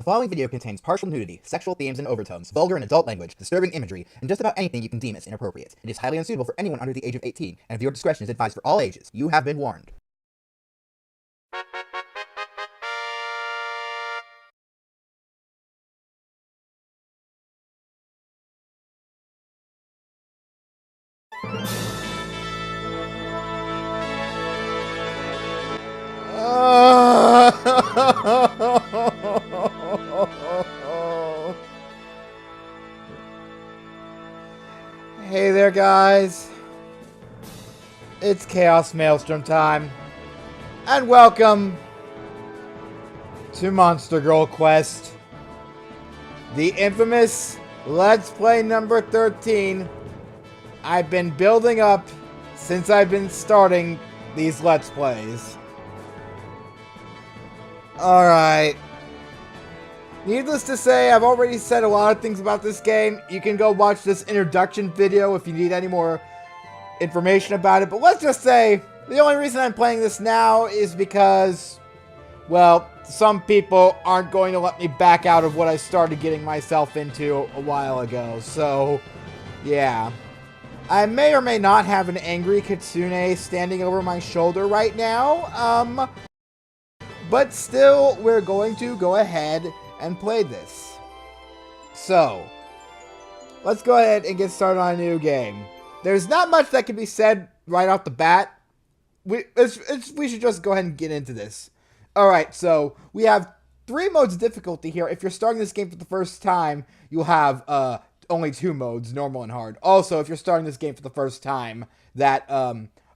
following video contains partial nudity, sexual themes and overtones, vulgar and adult language, disturbing imagery, and just about anything you can deem as inappropriate. It is highly unsuitable for anyone under the age of 18, and viewer discretion is advised for all ages. You have been warned. Hey there, guys. It's ChaosMaelstrom time, and welcome to Monster Girl Quest, the infamous Let's Play number 13. I've been building up since I've been starting these Let's Plays. Alright. Needless to say, I've already said a lot of things about this game. You can go watch this introduction video if you need any more information about it. But let's just say, the only reason I'm playing this now is because, well, some people aren't going to let me back out of what I started getting myself into a while ago. So, yeah. I may or may not have an angry kitsune standing over my shoulder right now. But still, we're going to go ahead and play this. So, let's go ahead and get started on a new game. There's not much that can be said right off the bat. We should just go ahead and get into this. Alright, so we have 3 modes of difficulty here. If you're starting this game for the first time, you'll have only 2 modes, normal and hard. Also, if you're starting this game for the first time, that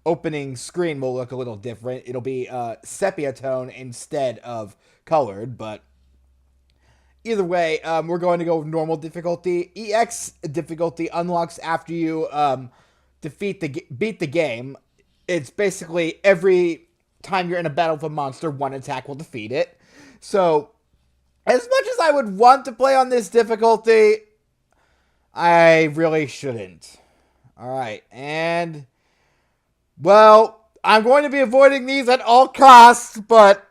opening screen will look a little different. It'll be sepia tone instead of colored, but either way, we're going to go with normal difficulty. EX difficulty unlocks after you beat the game. It's basically every time you're in a battle with a monster, one attack will defeat it. So, as much as I would want to play on this difficulty, I really shouldn't. Alright, and well, I'm going to be avoiding these at all costs, but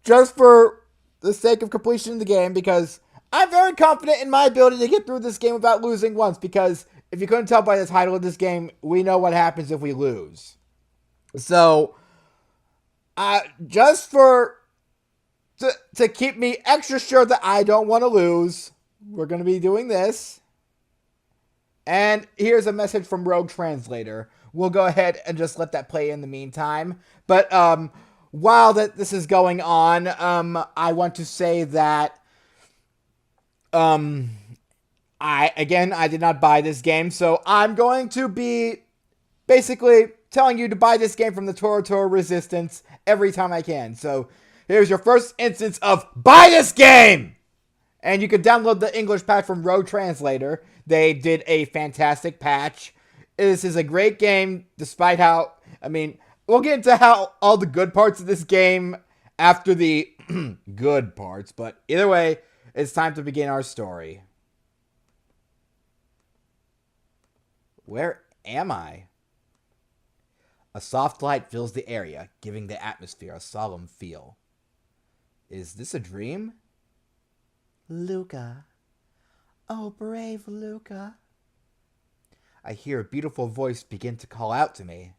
just for the sake of completion of the game, because I'm very confident in my ability to get through this game without losing once, because if you couldn't tell by the title of this game, we know what happens if we lose. So, just to keep me extra sure that I don't want to lose, we're going to be doing this. And here's a message from Rogue Translator. We'll go ahead and just let that play in the meantime. But while this is going on, I want to say that I did not buy this game, so I'm going to be basically telling you to buy this game from the Torotoro Resistance every time I can. So here's your first instance of buy this game! And you can download the English patch from Rogue Translator. They did a fantastic patch. This is a great game, despite how, we'll get into how all the good parts of this game after the good parts, but either way, it's time to begin our story. Where am I? A soft light fills the area, giving the atmosphere a solemn feel. Is this a dream? Luca. Oh, brave Luca. I hear a beautiful voice begin to call out to me.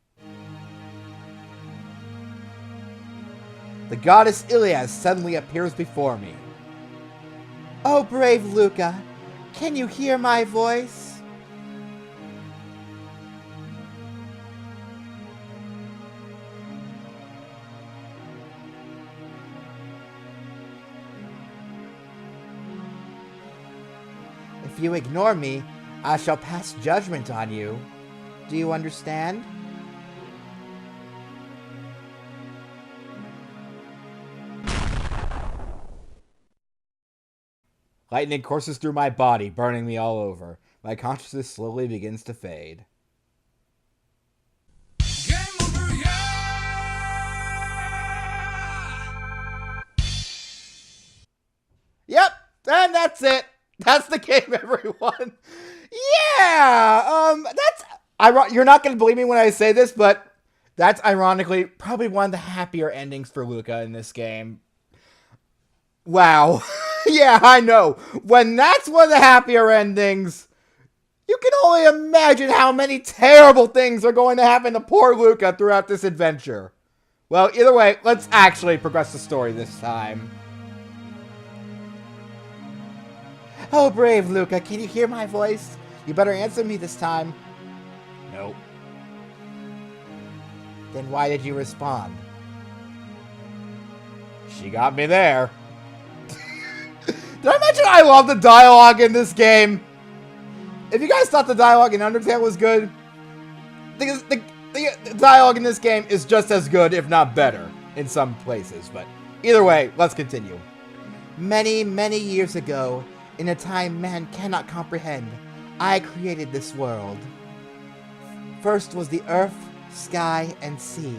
The goddess Ilias suddenly appears before me. Oh, brave Luca, can you hear my voice? If you ignore me, I shall pass judgment on you. Do you understand? Lightning courses through my body, burning me all over. My consciousness slowly begins to fade. Game over, yeah! Yep, and that's it. That's the game, everyone. Yeah, you're not going to believe me when I say this, but that's ironically probably one of the happier endings for Luca in this game. Wow. Yeah, I know. When that's one of the happier endings, you can only imagine how many terrible things are going to happen to poor Luca throughout this adventure. Well, either way, let's actually progress the story this time. Oh, brave Luca, can you hear my voice? You better answer me this time. Nope. Then why did you respond? She got me there. Did I mention I love the dialogue in this game? If you guys thought the dialogue in Undertale was good, the dialogue in this game is just as good, if not better, in some places. But either way, let's continue. Many, many years ago, in a time man cannot comprehend, I created this world. First was the earth, sky, and sea.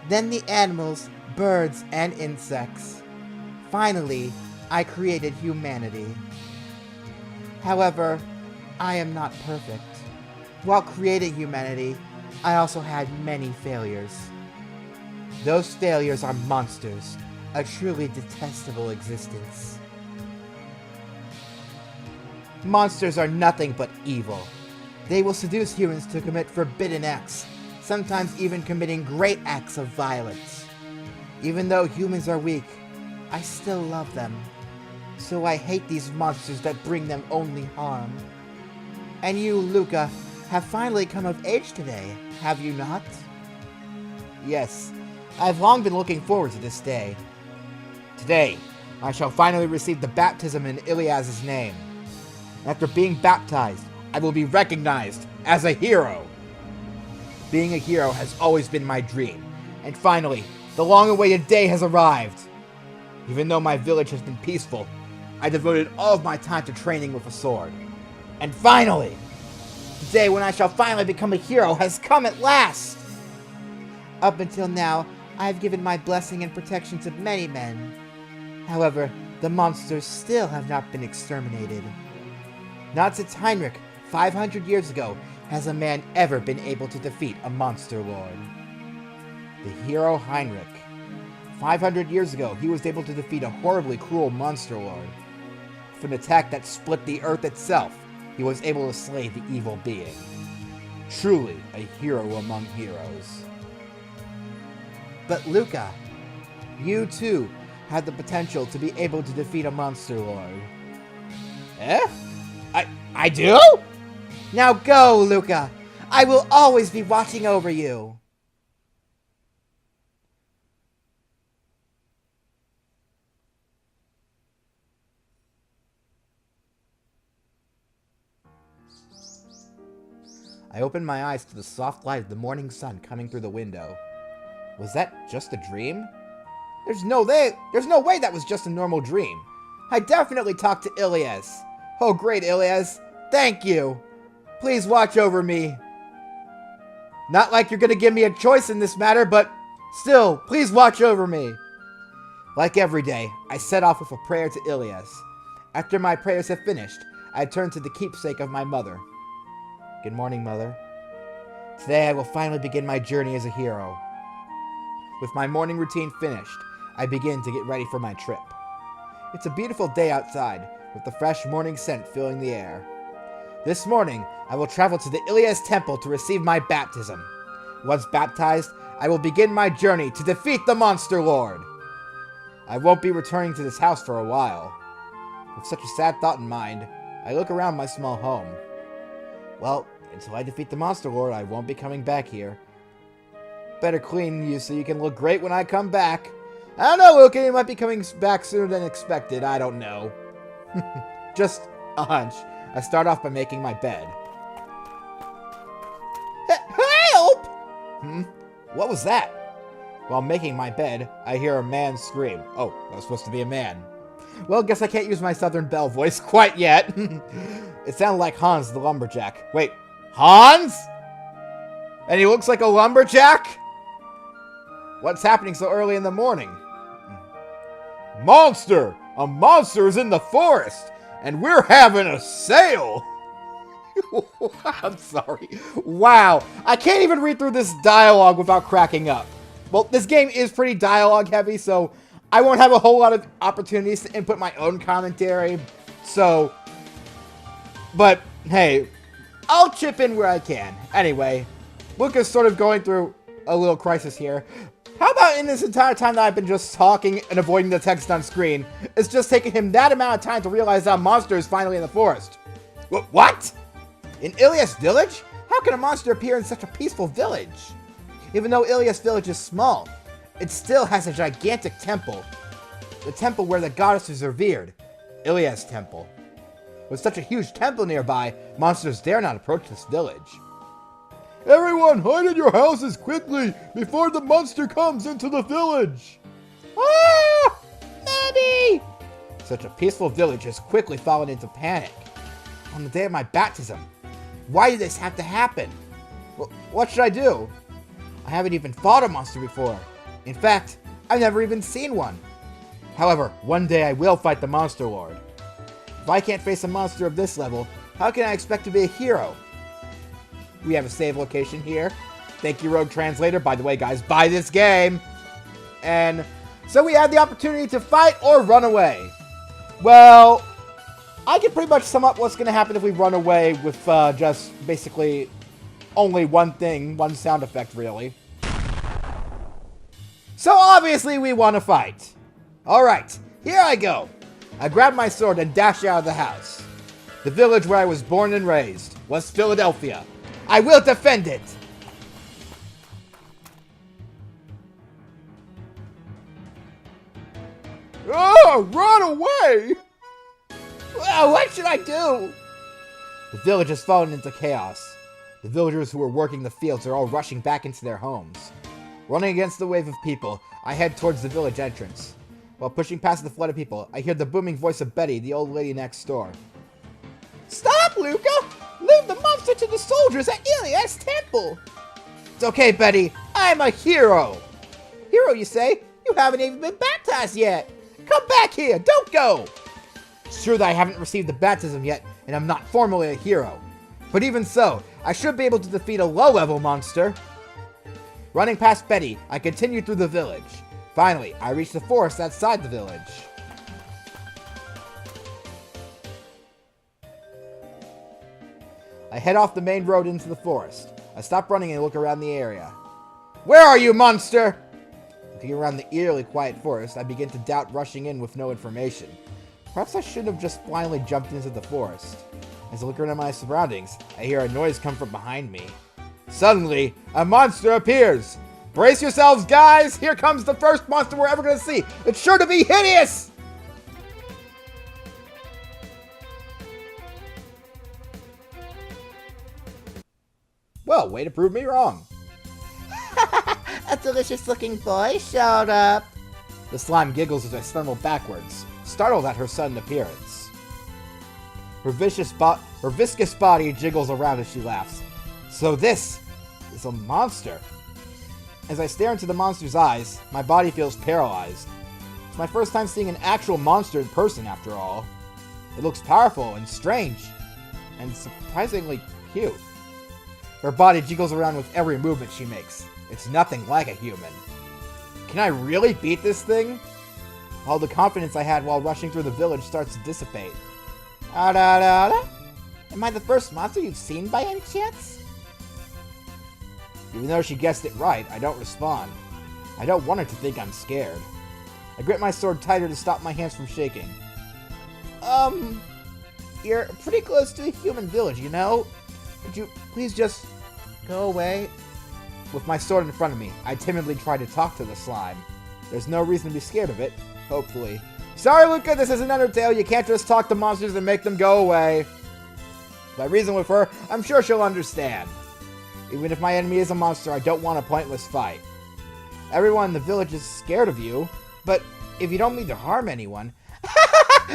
Then the animals, birds, and insects. Finally, I created humanity. However, I am not perfect. While creating humanity, I also had many failures. Those failures are monsters, a truly detestable existence. Monsters are nothing but evil. They will seduce humans to commit forbidden acts, sometimes even committing great acts of violence. Even though humans are weak, I still love them. So I hate these monsters that bring them only harm. And you, Luca, have finally come of age today, have you not? Yes, I've long been looking forward to this day. Today, I shall finally receive the baptism in Ilias's name. After being baptized, I will be recognized as a hero. Being a hero has always been my dream, and finally, the long-awaited day has arrived. Even though my village has been peaceful, I devoted all of my time to training with a sword. And finally, the day when I shall finally become a hero has come at last! Up until now, I have given my blessing and protection to many men. However, the monsters still have not been exterminated. Not since Heinrich, 500 years ago, has a man ever been able to defeat a monster lord. The hero Heinrich. 500 years ago, he was able to defeat a horribly cruel monster lord. With an attack that split the earth itself, he was able to slay the evil being. Truly a hero among heroes. But Luca, you too had the potential to be able to defeat a monster lord. Eh? I do? Now go, Luca! I will always be watching over you! I opened my eyes to the soft light of the morning sun coming through the window. Was that just a dream? There's no way that was just a normal dream. I definitely talked to Ilias. Oh great, Ilias. Thank you. Please watch over me. Not like you're gonna give me a choice in this matter, but still, please watch over me. Like every day, I set off with a prayer to Ilias. After my prayers have finished, I turned to the keepsake of my mother. Good morning, Mother. Today I will finally begin my journey as a hero. With my morning routine finished, I begin to get ready for my trip. It's a beautiful day outside, with the fresh morning scent filling the air. This morning, I will travel to the Ilias Temple to receive my baptism. Once baptized, I will begin my journey to defeat the Monster Lord. I won't be returning to this house for a while. With such a sad thought in mind, I look around my small home. Well, until I defeat the Monster Lord, I won't be coming back here. Better clean you so you can look great when I come back. I don't know, Luca, you might be coming back sooner than expected. I don't know. Just a hunch. I start off by making my bed. Help! What was that? While making my bed, I hear a man scream. Oh, that was supposed to be a man. Well, guess I can't use my Southern Belle voice quite yet. It sounded like Hans the Lumberjack. Wait, Hans? And he looks like a lumberjack? What's happening so early in the morning? Monster! A monster is in the forest, and we're having a sale! I'm sorry. Wow, I can't even read through this dialogue without cracking up. Well, this game is pretty dialogue heavy, so I won't have a whole lot of opportunities to input my own commentary, so... But, hey, I'll chip in where I can. Anyway, Luca's sort of going through a little crisis here. How about in this entire time that I've been just talking and avoiding the text on screen, it's just taken him that amount of time to realize that a monster is finally in the forest. What? In Ilias Village? How can a monster appear in such a peaceful village? Even though Ilias Village is small, it still has a gigantic temple. The temple where the goddess is revered. Ilias Temple. With such a huge temple nearby, monsters dare not approach this village. Everyone, hide in your houses quickly before the monster comes into the village! Ah! Mommy! Such a peaceful village has quickly fallen into panic. On the day of my baptism. Why did this have to happen? What should I do? I haven't even fought a monster before. In fact, I've never even seen one. However, one day I will fight the Monster Lord. If I can't face a monster of this level, how can I expect to be a hero? We have a save location here. Thank you, Rogue Translator. By the way, guys, buy this game. And so we have the opportunity to fight or run away. Well, I can pretty much sum up what's going to happen if we run away with just basically only one thing, one sound effect, really. So obviously we want to fight. Alright, here I go. I grab my sword and dash out of the house. The village where I was born and raised was Philadelphia. I will defend it! Oh, run away! Well, what should I do? The village has fallen into chaos. The villagers who were working the fields are all rushing back into their homes. Running against the wave of people, I head towards the village entrance. While pushing past the flood of people, I hear the booming voice of Betty, the old lady next door. Stop, Luca! Leave the monster to the soldiers at Ilias Temple! It's okay, Betty. I'm a hero! Hero, you say? You haven't even been baptized yet! Come back here! Don't go! It's true that I haven't received the baptism yet, and I'm not formally a hero. But even so, I should be able to defeat a low-level monster. Running past Betty, I continue through the village. Finally, I reach the forest outside the village. I head off the main road into the forest. I stop running and look around the area. Where are you, monster? Looking around the eerily quiet forest, I begin to doubt rushing in with no information. Perhaps I should have just blindly jumped into the forest. As I look around my surroundings, I hear a noise come from behind me. Suddenly, a monster appears. Brace yourselves, guys! Here comes the first monster we're ever going to see. It's sure to be hideous! Well, way to prove me wrong. A delicious-looking boy showed up. The slime giggles as I stumble backwards, startled at her sudden appearance. Her viscous body jiggles around as she laughs. So this is a monster. As I stare into the monster's eyes, my body feels paralyzed. It's my first time seeing an actual monster in person, after all. It looks powerful and strange, and surprisingly cute. Her body jiggles around with every movement she makes. It's nothing like a human. Can I really beat this thing? All the confidence I had while rushing through the village starts to dissipate. Am I the first monster you've seen by any chance? Even though she guessed it right, I don't respond. I don't want her to think I'm scared. I grip my sword tighter to stop my hands from shaking. You're pretty close to a human village, you know? Could you please just go away? With my sword in front of me, I timidly try to talk to the slime. There's no reason to be scared of it, hopefully. Sorry, Luca, this isn't Undertale. You can't just talk to monsters and make them go away. If I reason with her, I'm sure she'll understand. Even if my enemy is a monster, I don't want a pointless fight. Everyone in the village is scared of you, but if you don't mean to harm anyone...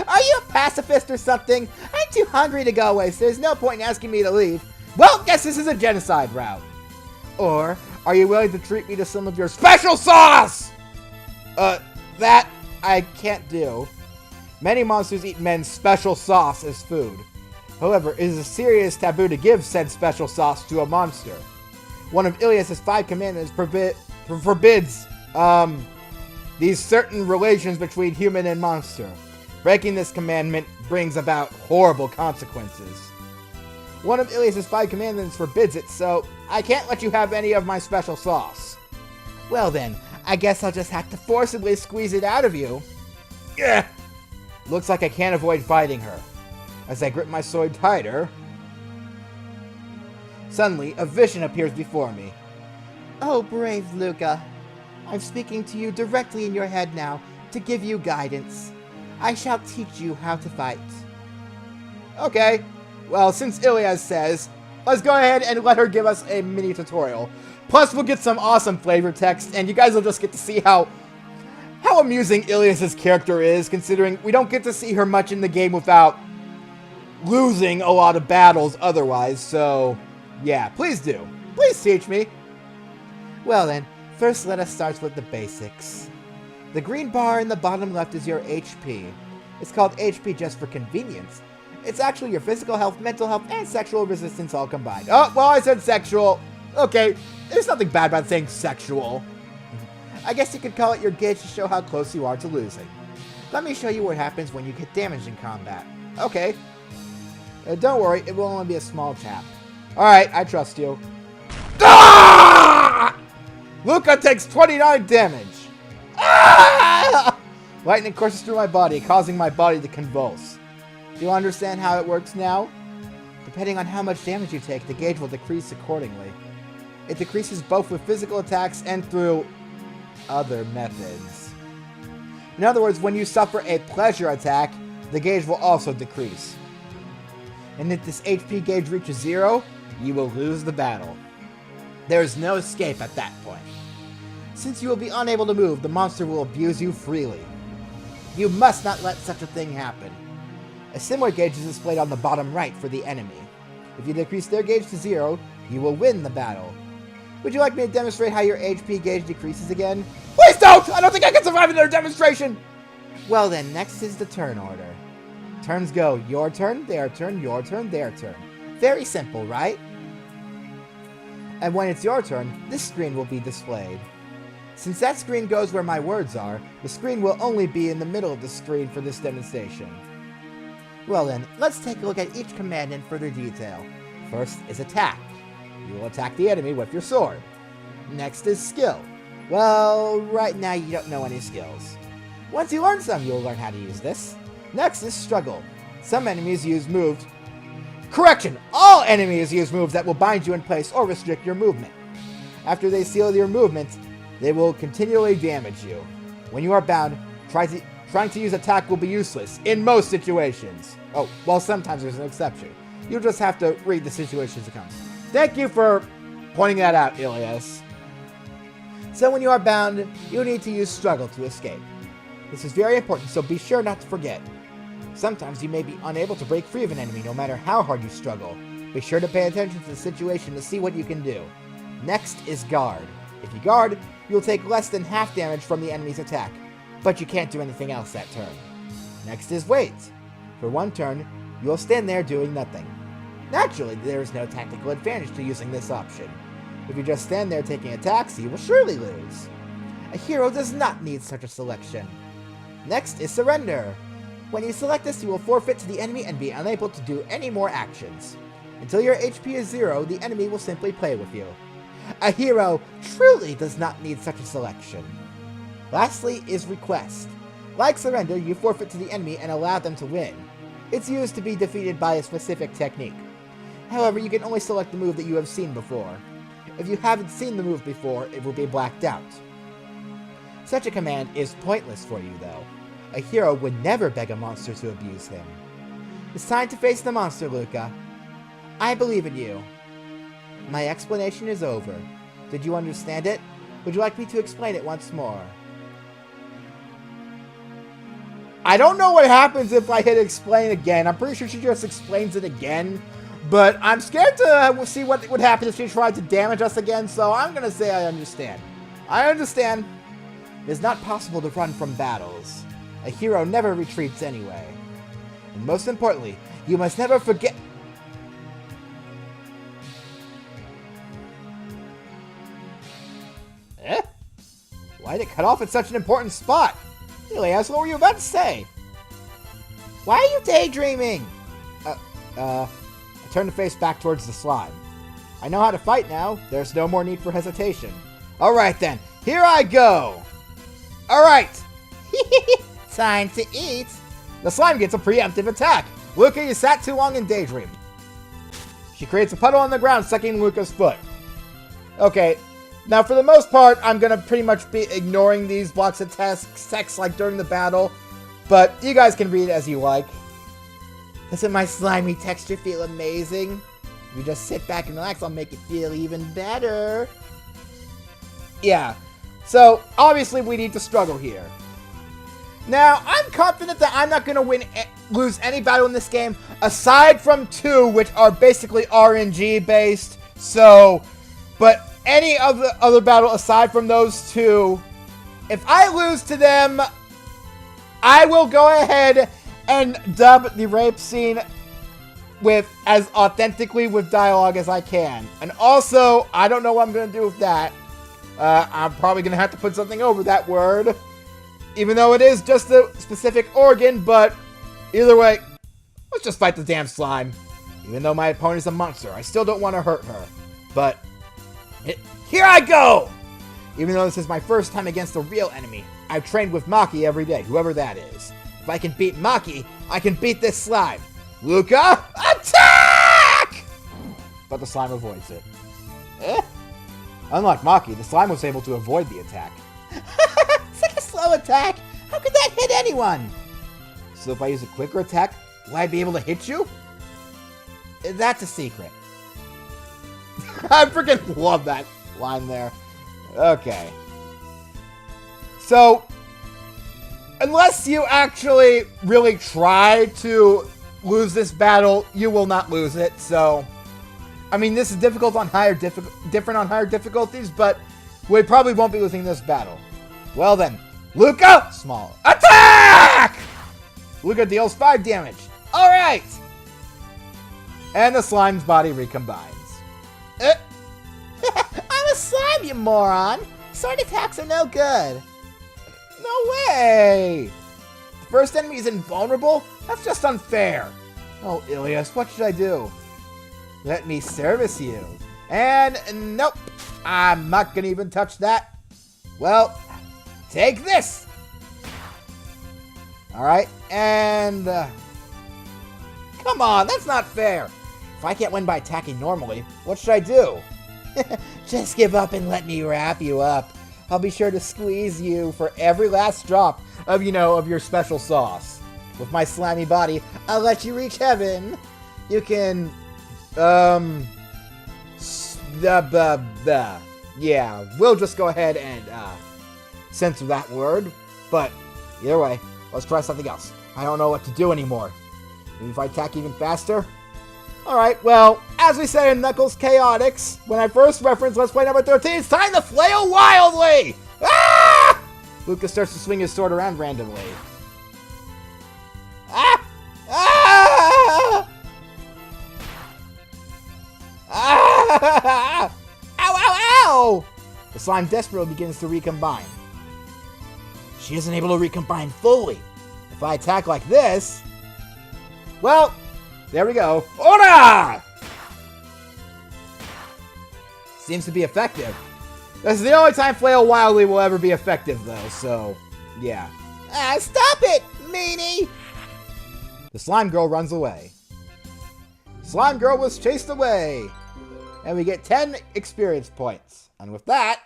Are you a pacifist or something? I'm too hungry to go away, so there's no point in asking me to leave. Well, guess this is a genocide route. Or, are you willing to treat me to some of your special sauce? That I can't do. Many monsters eat men's special sauce as food. However, it is a serious taboo to give said special sauce to a monster. One of Ilias's 5 commandments forbids, these certain relations between human and monster. Breaking this commandment brings about horrible consequences. One of Ilias's 5 commandments forbids it, so I can't let you have any of my special sauce. Well then, I guess I'll just have to forcibly squeeze it out of you. Yeah. Looks like I can't avoid fighting her. As I grip my sword tighter, suddenly a vision appears before me. Oh, brave Luca. I'm speaking to you directly in your head now to give you guidance. I shall teach you how to fight. Okay. Well, since Ilias says, let's go ahead and let her give us a mini tutorial. Plus, we'll get some awesome flavor text, and you guys will just get to see how amusing Ilias's character is, considering we don't get to see her much in the game without losing a lot of battles otherwise. So, yeah, please do. Please teach me. Well then, first let us start with the basics. The green bar in the bottom left is your HP. It's called HP just for convenience. It's actually your physical health, mental health, and sexual resistance all combined. Oh, well, I said sexual. Okay, there's nothing bad about saying sexual. I guess you could call it your gauge to show how close you are to losing. Let me show you what happens when you get damaged in combat. Okay. Don't worry, it will only be a small tap. Alright, I trust you. Ah! Luca takes 29 damage. Ah! Lightning courses through my body, causing my body to convulse. Do you understand how it works now? Depending on how much damage you take, the gauge will decrease accordingly. It decreases both with physical attacks and through other methods. In other words, when you suffer a pleasure attack, the gauge will also decrease. And if this HP gauge reaches 0, you will lose the battle. There is no escape at that point. Since you will be unable to move, the monster will abuse you freely. You must not let such a thing happen. A similar gauge is displayed on the bottom right for the enemy. If you decrease their gauge to 0, you will win the battle. Would you like me to demonstrate how your HP gauge decreases again? Please don't! I don't think I can survive another demonstration! Well then, next is the turn order. Turns go your turn, their turn, your turn, their turn. Very simple, right? And when it's your turn, this screen will be displayed. Since that screen goes where my words are, the screen will only be in the middle of the screen for this demonstration. Well then, let's take a look at each command in further detail. First is attack. You will attack the enemy with your sword. Next is skill. Well, right now you don't know any skills. Once you learn some, you'll learn how to use this. Next is struggle. Some enemies use moves. Correction! All enemies use moves that will bind you in place or restrict your movement. After they seal your movement, they will continually damage you. When you are bound, trying to use attack will be useless in most situations. Oh, well, sometimes there's an exception. You'll just have to read the situations it comes. Thank you for pointing that out, Ilias. So when you are bound, you need to use struggle to escape. This is very important, so be sure not to forget. Sometimes you may be unable to break free of an enemy no matter how hard you struggle. Be sure to pay attention to the situation to see what you can do. Next is guard. If you guard, you'll take less than half damage from the enemy's attack, but you can't do anything else that turn. Next is wait. For one turn, you'll stand there doing nothing. Naturally, there is no tactical advantage to using this option. If you just stand there taking attacks, you will surely lose. A hero does not need such a selection. Next is surrender. When you select this, you will forfeit to the enemy and be unable to do any more actions. Until your HP is 0, the enemy will simply play with you. A hero truly does not need such a selection. Lastly is request. Like surrender, you forfeit to the enemy and allow them to win. It's used to be defeated by a specific technique. However, you can only select the move that you have seen before. If you haven't seen the move before, it will be blacked out. Such a command is pointless for you, though. A hero would never beg a monster to abuse him. It's time to face the monster, Luca. I believe in you. My explanation is over. Did you understand it? Would you like me to explain it once more? I don't know what happens if I hit explain again. I'm pretty sure she just explains it again. But I'm scared to see what would happen if she tried to damage us again, so I'm going to say I understand. I understand. It is not possible to run from battles. A hero never retreats anyway. And most importantly, you must never forget... Why did it cut off at such an important spot? Ilias, what were you about to say? Why are you daydreaming? I turned the face back towards the slime. I know how to fight now. There's no more need for hesitation. Alright then, here I go! Alright! Time to eat! The slime gets a preemptive attack. Luca, you sat too long and daydreamed. She creates a puddle on the ground, sucking Luca's foot. Okay, now for the most part, I'm gonna pretty much be ignoring these blocks of text like during the battle, but you guys can read it as you like. Doesn't my slimy texture feel amazing? If you just sit back and relax, I'll make it feel even better. Yeah, so obviously we need to struggle here. Now, I'm confident that I'm not going to lose any battle in this game, aside from 2, which are basically RNG based. So, but any other battle aside from those 2, if I lose to them, I will go ahead and dub the rape scene with as authentically with dialogue as I can. And also, I don't know what I'm going to do with that. I'm probably going to have to put something over that word. Even though it is just a specific organ, but either way, let's just fight the damn slime. Even though my opponent's a monster, I still don't want to hurt her. But, here I go! Even though this is my first time against a real enemy, I've trained with Maki every day, whoever that is. If I can beat Maki, I can beat this slime. Luca, attack! But the slime avoids it. Unlike Maki, the slime was able to avoid the attack. Such a slow attack! How could that hit anyone? So if I use a quicker attack, will I be able to hit you? That's a secret. I freaking love that line there. Okay. So, unless you actually really try to lose this battle, you will not lose it. So, I mean, this is difficult on different on higher difficulties, but we probably won't be losing this battle. Well then, Luca, small attack! Luca deals 5 damage. All right. And the slime's body recombines. I'm a slime, you moron. Sword attacks are no good. No way. The first enemy is invulnerable? That's just unfair. Oh, Ilias, what should I do? Let me service you. And nope, I'm not gonna even touch that. Well, take this. All right, and come on, that's not fair. If I can't win by attacking normally, what should I do? Just give up and let me wrap you up. I'll be sure to squeeze you for every last drop of, of your special sauce. With my slimy body, I'll let you reach heaven. You can, yeah, we'll just go ahead and, censor that word. But, either way, let's try something else. I don't know what to do anymore. Maybe if I attack even faster? Alright, well, as we say in Knuckles Chaotix, when I first referenced Let's Play number 13, it's time to flail wildly! Ah! Lucas starts to swing his sword around randomly. Ah! Ah! Ah! Ow, ow, ow! The slime desperately begins to recombine. She isn't able to recombine fully. If I attack like this... Well, there we go. Ora! Seems to be effective. This is the only time Flail Wildly will ever be effective, though, so, yeah. Stop it, meanie! The Slime Girl runs away. Slime Girl was chased away. And we get 10 experience points. And with that,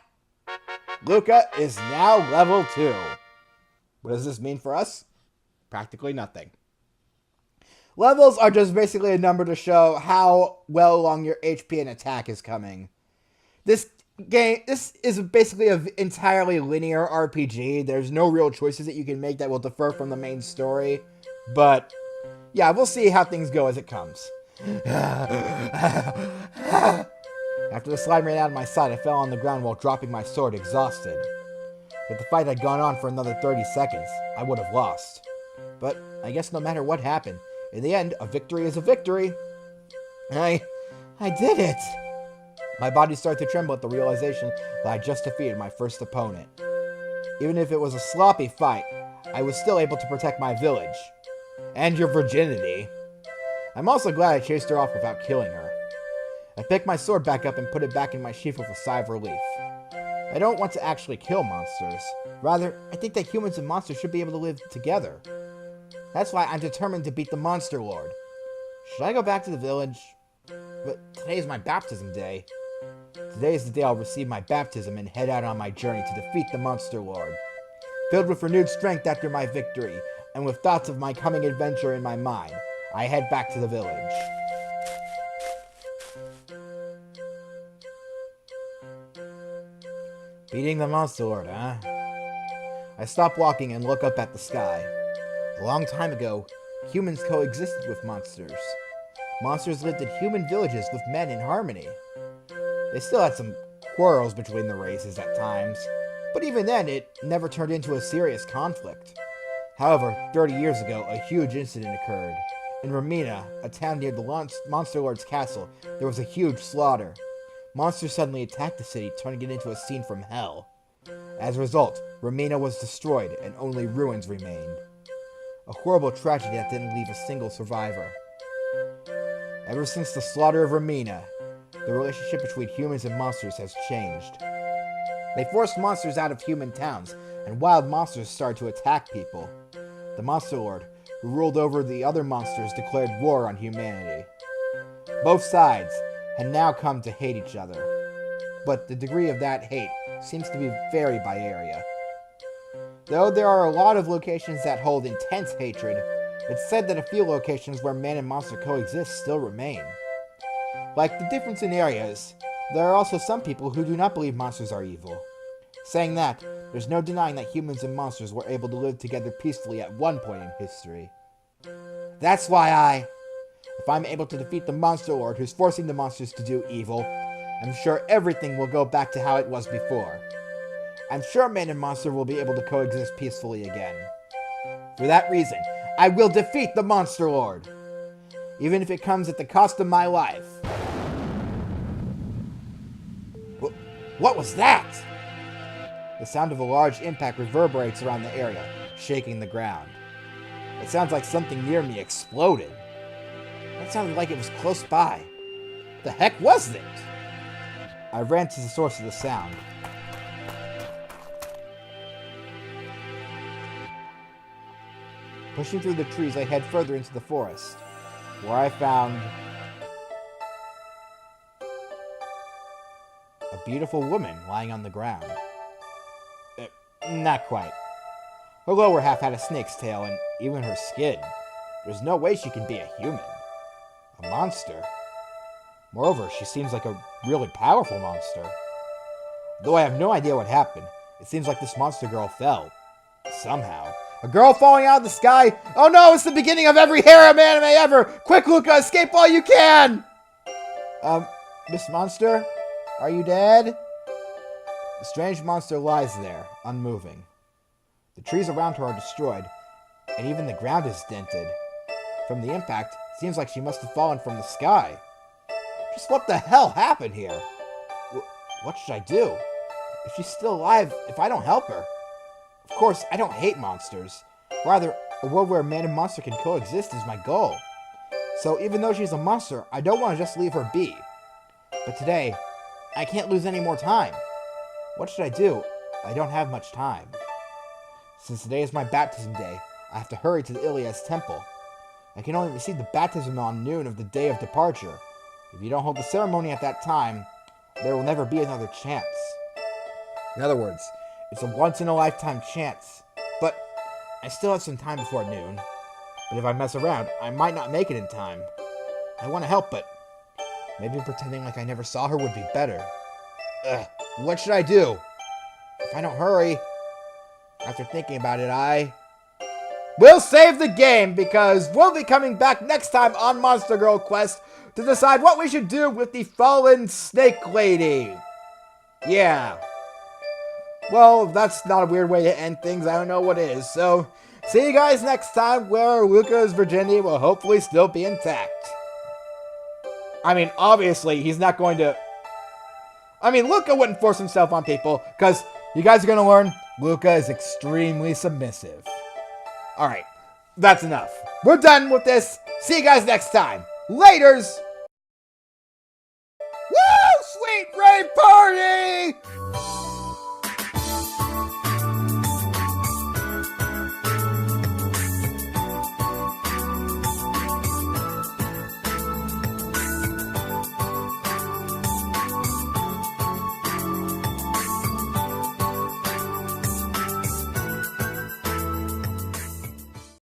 Luca is now level 2. What does this mean for us? Practically nothing. Levels are just basically a number to show how well along your HP and attack is coming. This is basically an entirely linear RPG. There's no real choices that you can make that will differ from the main story. But, yeah, we'll see how things go as it comes. After the slime ran out of my sight, I fell on the ground while dropping my sword, exhausted. If the fight had gone on for another 30 seconds, I would have lost. But I guess no matter what happened, in the end, a victory is a victory. I did it! My body started to tremble at the realization that I just defeated my first opponent. Even if it was a sloppy fight, I was still able to protect my village. And your virginity. I'm also glad I chased her off without killing her. I picked my sword back up and put it back in my sheath with a sigh of relief. I don't want to actually kill monsters. Rather, I think that humans and monsters should be able to live together. That's why I'm determined to beat the Monster Lord. Should I go back to the village? But today is my baptism day. Today is the day I'll receive my baptism and head out on my journey to defeat the Monster Lord. Filled with renewed strength after my victory, and with thoughts of my coming adventure in my mind, I head back to the village. Beating the Monster Lord, huh? I stop walking and look up at the sky. A long time ago, humans coexisted with monsters. Monsters lived in human villages with men in harmony. They still had some quarrels between the races at times, but even then it never turned into a serious conflict. However, 30 years ago, a huge incident occurred. In Romina, a town near the Monster Lord's castle, there was a huge slaughter. Monsters suddenly attacked the city, turning it into a scene from hell. As a result, Romina was destroyed and only ruins remained. A horrible tragedy that didn't leave a single survivor. Ever since the slaughter of Romina, the relationship between humans and monsters has changed. They forced monsters out of human towns, and wild monsters started to attack people. The Monster Lord, who ruled over the other monsters, declared war on humanity. Both sides had now come to hate each other, but the degree of that hate seems to be vary by area. Though there are a lot of locations that hold intense hatred, it's said that a few locations where man and monster coexist still remain. Like the difference in areas, there are also some people who do not believe monsters are evil. Saying that, there's no denying that humans and monsters were able to live together peacefully at one point in history. That's why if I'm able to defeat the Monster Lord who's forcing the monsters to do evil, I'm sure everything will go back to how it was before. I'm sure man and monster will be able to coexist peacefully again. For that reason, I will defeat the Monster Lord, even if it comes at the cost of my life. What was that? The sound of a large impact reverberates around the area, shaking the ground. It sounds like something near me exploded. That sounded like it was close by. The heck was it? I ran to the source of the sound. Pushing through the trees, I head further into the forest, where I found a beautiful woman lying on the ground. Not quite. Her lower half had a snake's tail, and even her skin. There's no way she can be a human. A monster. Moreover, she seems like a really powerful monster. Though I have no idea what happened, it seems like this monster girl fell. Somehow. A girl falling out of the sky? Oh no, it's the beginning of every harem anime ever! Quick, Luca, escape while you can! Miss Monster? Are you dead? The strange monster lies there, unmoving. The trees around her are destroyed, and even the ground is dented. From the impact, it seems like she must have fallen from the sky. Just what the hell happened here? What should I do? If she's still alive, if I don't help her? Of course, I don't hate monsters. Rather, a world where man and monster can coexist is my goal. So even though she's a monster, I don't want to just leave her be. But today, I can't lose any more time. What should I do? I don't have much time. Since today is my baptism day, I have to hurry to the Ilias temple. I can only receive the baptism on noon of the day of departure. If you don't hold the ceremony at that time, there will never be another chance. In other words, it's a once-in-a-lifetime chance. But I still have some time before noon. But if I mess around, I might not make it in time. I want to help, but maybe pretending like I never saw her would be better. What should I do? If I don't hurry, after thinking about it, we'll save the game, because we'll be coming back next time on Monster Girl Quest to decide what we should do with the fallen snake lady. Yeah. Well, that's not a weird way to end things. I don't know what is. So, see you guys next time, where Luca's virginity will hopefully still be intact. I mean, obviously, he's not going to... I mean, Luca wouldn't force himself on people, because you guys are going to learn Luca is extremely submissive. Alright, that's enough. We're done with this. See you guys next time. Laters! Woo! Sweet rave party!